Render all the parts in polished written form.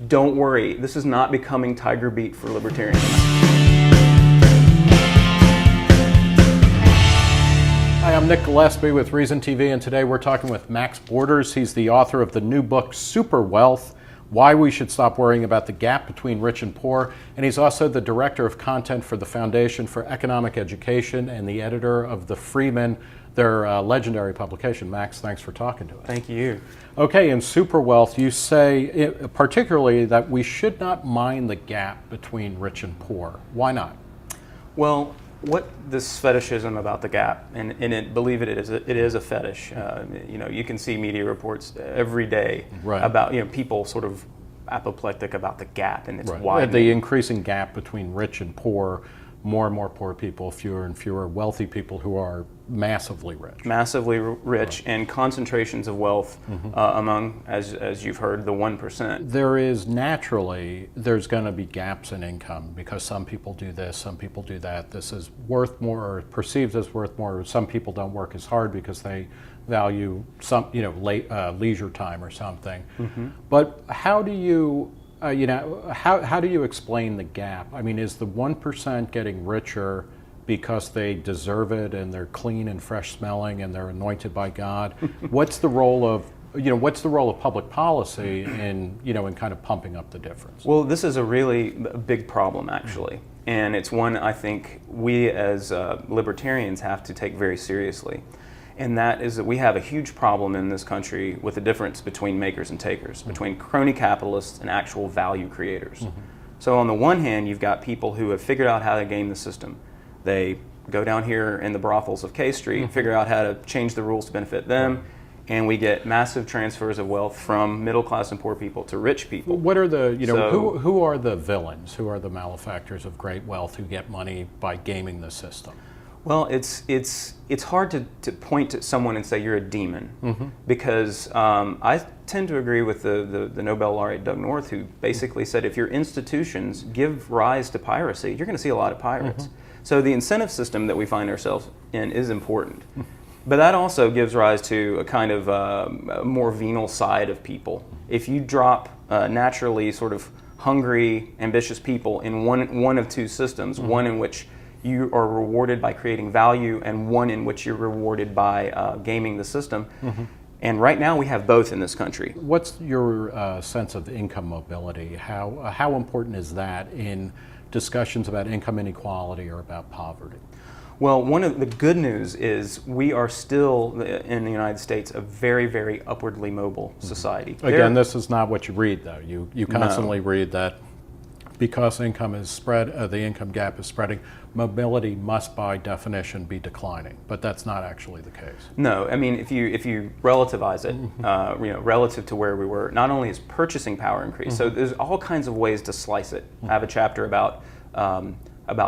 don't worry, this is not becoming Tiger Beat for libertarians. Hi, I'm Nick Gillespie with Reason TV, and today we're talking with Max Borders. He's the author of the new book, Superwealth, Why We Should Stop Worrying About the Gap Between Rich and Poor. And he's also the director of content for the Foundation for Economic Education and the editor of the Freeman, their legendary publication. Max, thanks for talking to us. Thank you. Okay, in Superwealth, you say particularly that we should not mind the gap between rich and poor. Why not? Well, what this fetishism about the gap, and believe it is a fetish. You can see media reports every day about people sort of apoplectic about the gap, and it's widening. The increasing gap between rich and poor, more and more poor people, fewer and fewer wealthy people who are massively rich. Massively rich, and concentrations of wealth among, as you've heard, the 1%. There's going to be gaps in income because some people do this, some people do that. This is worth more or perceived as worth more. Some people don't work as hard because they value some, leisure time or something. But how do you how do you explain the gap? I mean, is the 1% getting richer because they deserve it and they're clean and fresh smelling and they're anointed by God? What's the role of public policy in kind of pumping up the difference? Well, this is a really big problem, actually, and it's one I think we as libertarians have to take very seriously. And that is that we have a huge problem in this country with the difference between makers and takers, between crony capitalists and actual value creators. So on the one hand, you've got people who have figured out how to game the system. They go down here in the brothels of K Street, figure out how to change the rules to benefit them, and we get massive transfers of wealth from middle class and poor people to rich people. What are the, who are the villains? Who are the malefactors of great wealth who get money by gaming the system? Well, it's hard to point to someone and say you're a demon, because I tend to agree with the Nobel laureate Doug North, who basically said if your institutions give rise to piracy, you're going to see a lot of pirates. So the incentive system that we find ourselves in is important. But that also gives rise to a kind of a more venal side of people. If you drop naturally sort of hungry, ambitious people in one of two systems, one in which you are rewarded by creating value and one in which you're rewarded by gaming the system. And right now we have both in this country. What's your sense of income mobility? How important is that in discussions about income inequality or about poverty? Well, one of the good news is we are still, in the United States, a very, very upwardly mobile society. Again, this is not what you read, though. You constantly read that because income is spread, the income gap is spreading, mobility must by definition be declining, but that's not actually the case. No, I mean, if you relativize it, relative to where we were, not only is purchasing power increased, so there's all kinds of ways to slice it. I have a chapter about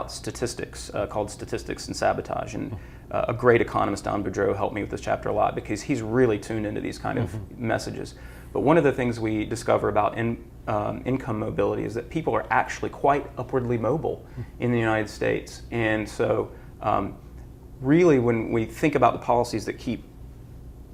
statistics called Statistics and Sabotage, and a great economist, Don Boudreau, helped me with this chapter a lot because he's really tuned into these kind of messages. But one of the things we discover about income mobility is that people are actually quite upwardly mobile in the United States. And so really when we think about the policies that keep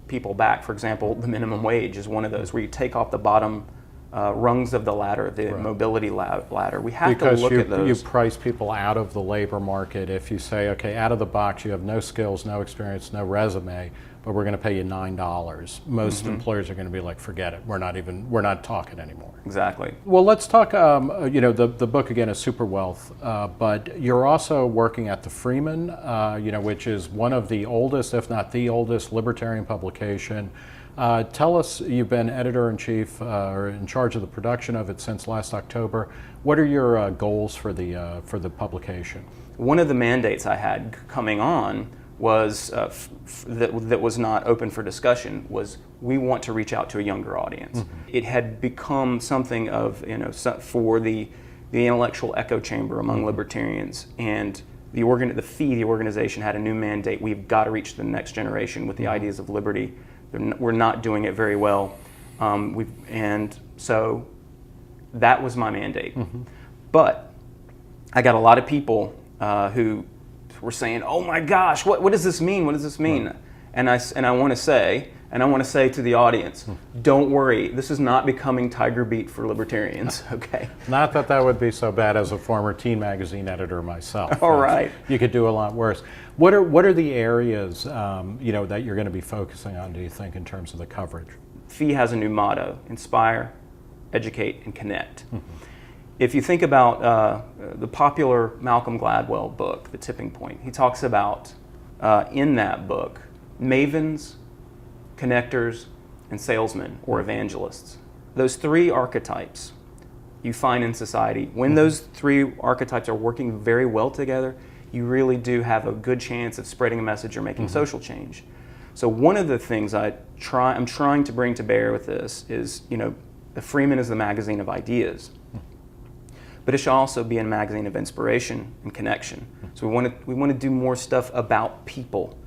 people back, for example, the minimum wage is one of those where you take off the bottom rungs of the ladder, the mobility ladder. We have to look at those. You price people out of the labor market if you say, okay, out of the box you have no skills, no experience, no resume, but we're going to pay you $9. Most employers are going to be like, forget it. We're not talking anymore. Exactly. Well, let's talk. The book again is Superwealth, but you're also working at the Freeman, which is one of the oldest, if not the oldest, libertarian publication. Tell us, you've been editor-in-chief or in charge of the production of it since last October. What are your goals for the publication? One of the mandates I had coming on was that was not open for discussion was we want to reach out to a younger audience. It had become something of for the intellectual echo chamber among libertarians, and the organization had a new mandate. We've got to reach the next generation with the ideas of liberty. We're not doing it very well, and so that was my mandate. But I got a lot of people who were saying, "Oh my gosh, what does this mean? What does this mean?" I want to say to the audience, don't worry, this is not becoming Tiger Beat for libertarians, okay? Not that that would be so bad as a former teen magazine editor myself. All right. You could do a lot worse. What are the areas that you're going to be focusing on, do you think, in terms of the coverage? FEE has a new motto: inspire, educate, and connect. If you think about the popular Malcolm Gladwell book, The Tipping Point, he talks about, in that book, mavens, connectors, and salesmen or evangelists. Those three archetypes you find in society. When those three archetypes are working very well together, you really do have a good chance of spreading a message or making social change. So one of the things I'm trying to bring to bear with this is, the Freeman is the magazine of ideas, but it should also be a magazine of inspiration and connection. So we want to do more stuff about people,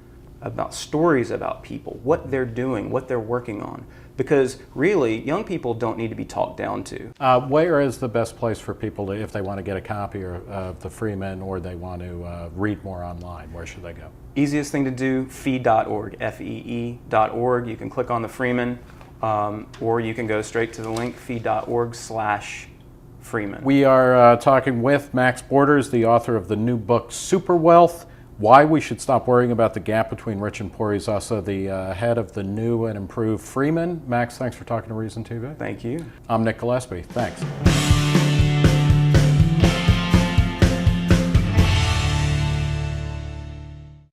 about stories about people, what they're doing, what they're working on. Because really, young people don't need to be talked down to. Where is the best place for people to, if they want to get a copy of the Freeman or they want to read more online, where should they go? Easiest thing to do, fee.org, FEE.org. You can click on the Freeman, or you can go straight to the link, fee.org/Freeman. We are talking with Max Borders, the author of the new book, Superwealth: Why We Should Stop Worrying About the Gap Between Rich and Poor. He's also the head of the new and improved Freeman. Max, thanks for talking to Reason TV. Thank you. I'm Nick Gillespie. Thanks.